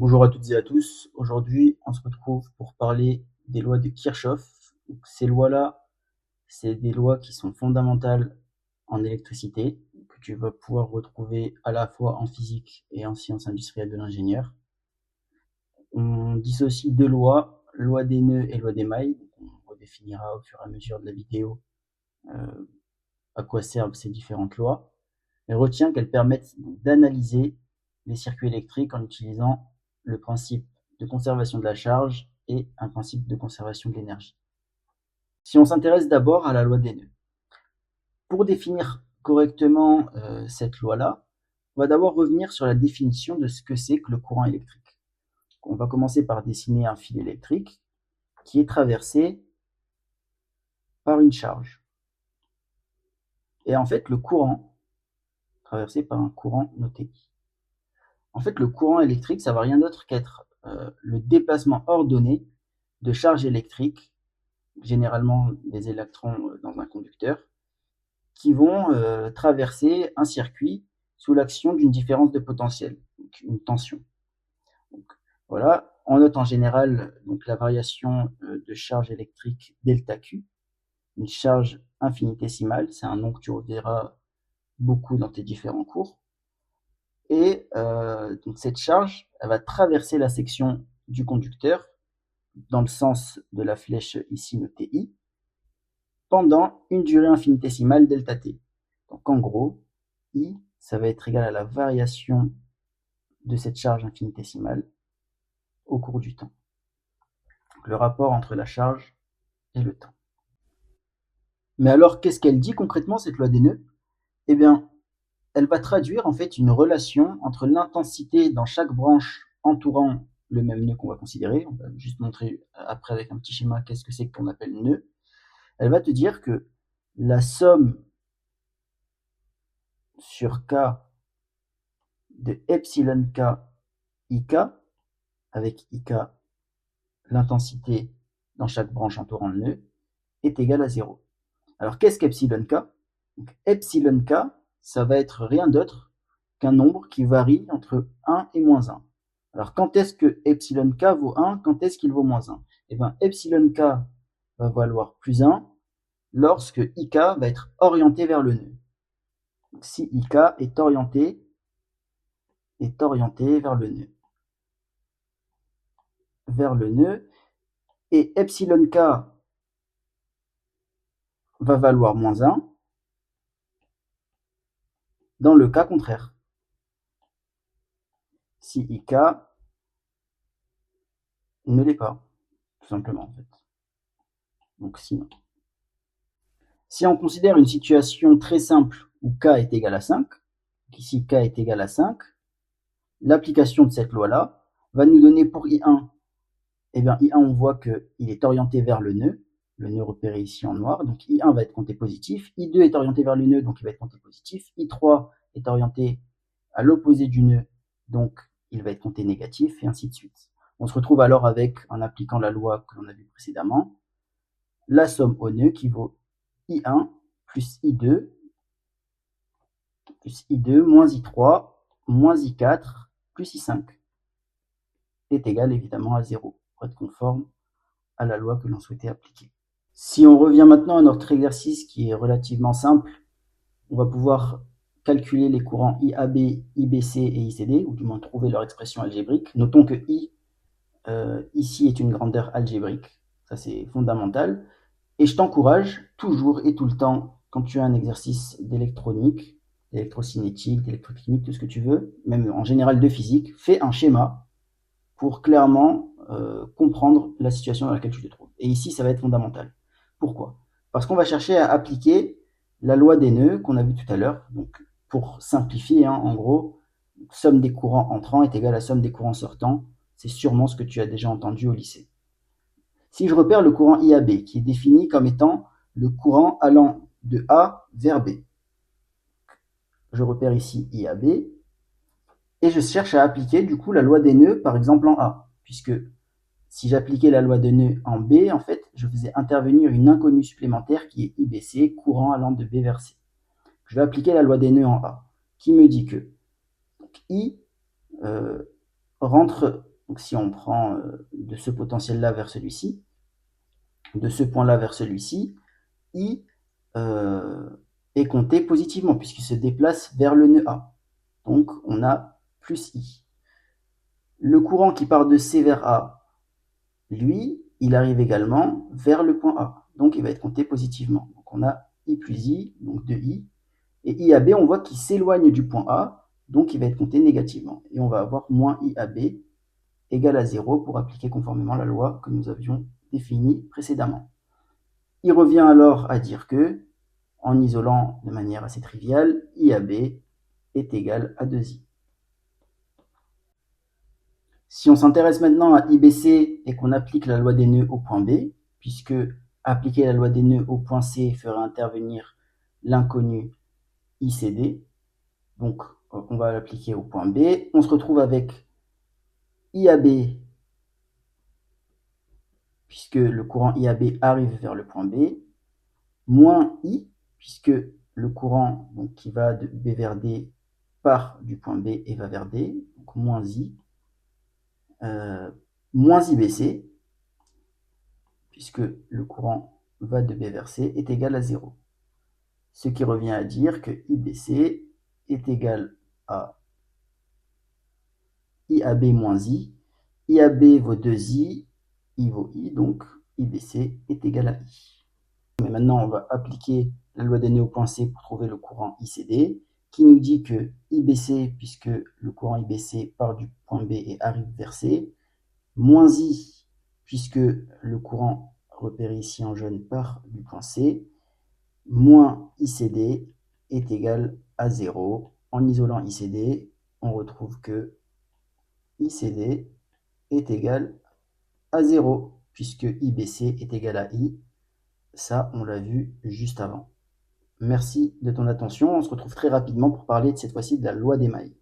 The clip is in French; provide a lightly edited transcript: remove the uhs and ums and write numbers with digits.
Bonjour à toutes et à tous. Aujourd'hui, on se retrouve pour parler des lois de Kirchhoff. Donc, ces lois-là, c'est des lois qui sont fondamentales en électricité, que tu vas pouvoir retrouver à la fois en physique et en sciences industrielles de l'ingénieur. On dissocie deux lois, loi des nœuds et loi des mailles. Donc, on redéfinira au fur et à mesure de la vidéo euh, à quoi servent ces différentes lois. Mais retiens qu'elles permettent d'analyser les circuits électriques en utilisant le principe de conservation de la charge et un principe de conservation de l'énergie. Si on s'intéresse d'abord à la loi des nœuds. Pour définir correctement cette loi-là, on va d'abord revenir sur la définition de ce que c'est que le courant électrique. On va commencer par dessiner un fil électrique qui est traversé par une charge. Et en fait, le courant, traversé par un courant noté I. En fait, le courant électrique, ça ne va rien d'autre qu'être le déplacement ordonné de charges électriques, généralement des électrons dans un conducteur, qui vont traverser un circuit sous l'action d'une différence de potentiel, donc une tension. Donc, voilà, on note en général donc, la variation de charge électrique delta Q, une charge infinitésimale, c'est un nom que tu reverras beaucoup dans tes différents cours. Et donc cette charge, elle va traverser la section du conducteur dans le sens de la flèche ici notée I pendant une durée infinitésimale delta t. Donc en gros, I, ça va être égal à la variation de cette charge infinitésimale au cours du temps. Donc, le rapport entre la charge et le temps. Mais alors, qu'est-ce qu'elle dit concrètement, cette loi des nœuds? Eh bien, elle va traduire en fait une relation entre l'intensité dans chaque branche entourant le même nœud qu'on va considérer. On va juste montrer après avec un petit schéma qu'est-ce que c'est qu'on appelle nœud. Elle va te dire que la somme sur K de epsilon K IK, avec IK l'intensité dans chaque branche entourant le nœud, est égale à 0. Alors qu'est-ce qu'epsilon K? Epsilon K, ça va être rien d'autre qu'un nombre qui varie entre 1 et moins 1. Alors quand est-ce que epsilon K vaut 1? Quand est-ce qu'il vaut moins 1? Eh bien epsilon K va valoir plus 1 lorsque IK va être orienté vers le nœud. Donc, si IK est orienté vers le nœud, et epsilon K va valoir moins 1 dans le cas contraire. Si IK ne l'est pas, tout simplement en fait. Donc sinon. Si on considère une situation très simple où K est égal à 5, ici K est égal à 5, l'application de cette loi-là va nous donner pour I1, eh bien I1 on voit qu'il est orienté vers le nœud repéré ici en noir, donc I1 va être compté positif, I2 est orienté vers le nœud, donc il va être compté positif, I3 est orienté à l'opposé du nœud, donc il va être compté négatif, et ainsi de suite. On se retrouve alors avec, en appliquant la loi que l'on a vue précédemment, la somme au nœud qui vaut I1 plus I2 moins I3 moins I4 plus I5 est égal évidemment à 0 pour être conforme à la loi que l'on souhaitait appliquer. Si on revient maintenant à notre exercice qui est relativement simple, on va pouvoir calculer les courants IAB, IBC et ICD, ou du moins trouver leur expression algébrique. Notons que I ici est une grandeur algébrique, ça c'est fondamental. Et je t'encourage toujours et tout le temps, quand tu as un exercice d'électronique, d'électrocinétique, d'électrochimique, tout ce que tu veux, même en général de physique, fais un schéma pour clairement comprendre la situation dans laquelle tu te trouves. Et ici, ça va être fondamental. Pourquoi? Parce qu'on va chercher à appliquer la loi des nœuds qu'on a vu tout à l'heure. Donc, pour simplifier, en gros, somme des courants entrants est égale à somme des courants sortants. C'est sûrement ce que tu as déjà entendu au lycée. Si je repère le courant IAB, qui est défini comme étant le courant allant de A vers B, je repère ici IAB, et je cherche à appliquer du coup la loi des nœuds, par exemple en A, puisque si j'appliquais la loi des nœuds en B, en fait, je faisais intervenir une inconnue supplémentaire qui est IBC, courant allant de B vers C. Je vais appliquer la loi des nœuds en A, qui me dit que I rentre Donc si on prend de ce potentiel-là vers celui-ci, de ce point-là vers celui-ci, I est compté positivement puisqu'il se déplace vers le nœud A. Donc on a plus I. Le courant qui part de C vers A, lui, il arrive également vers le point A. Donc il va être compté positivement. Donc on a I plus I, donc 2I. Et IAB, on voit qu'il s'éloigne du point A, donc il va être compté négativement. Et on va avoir moins IAB égale à 0 pour appliquer conformément la loi que nous avions définie précédemment. Il revient alors à dire que, en isolant de manière assez triviale, IAB est égal à 2I. Si on s'intéresse maintenant à IBC et qu'on applique la loi des nœuds au point B, puisque appliquer la loi des nœuds au point C ferait intervenir l'inconnu ICD, donc on va l'appliquer au point B, on se retrouve avec IAB, puisque le courant IAB arrive vers le point B, moins I, puisque le courant donc, qui va de B vers D part du point B et va vers D, donc moins I, moins IBC, puisque le courant va de B vers C, est égal à 0. Ce qui revient à dire que IBC est égal à IAB moins I. IAB vaut 2I, I vaut I, donc IBC est égal à I. Mais maintenant, on va appliquer la loi des nœuds au point C pour trouver le courant ICD, qui nous dit que IBC, puisque le courant IBC part du point B et arrive vers C, moins I, puisque le courant repéré ici en jaune part du point C, moins ICD est égal à 0. En isolant ICD, on retrouve que ICD est égal à 0, puisque IBC est égal à I. Ça, on l'a vu juste avant. Merci de ton attention. On se retrouve très rapidement pour parler de cette fois-ci de la loi d'Émaille.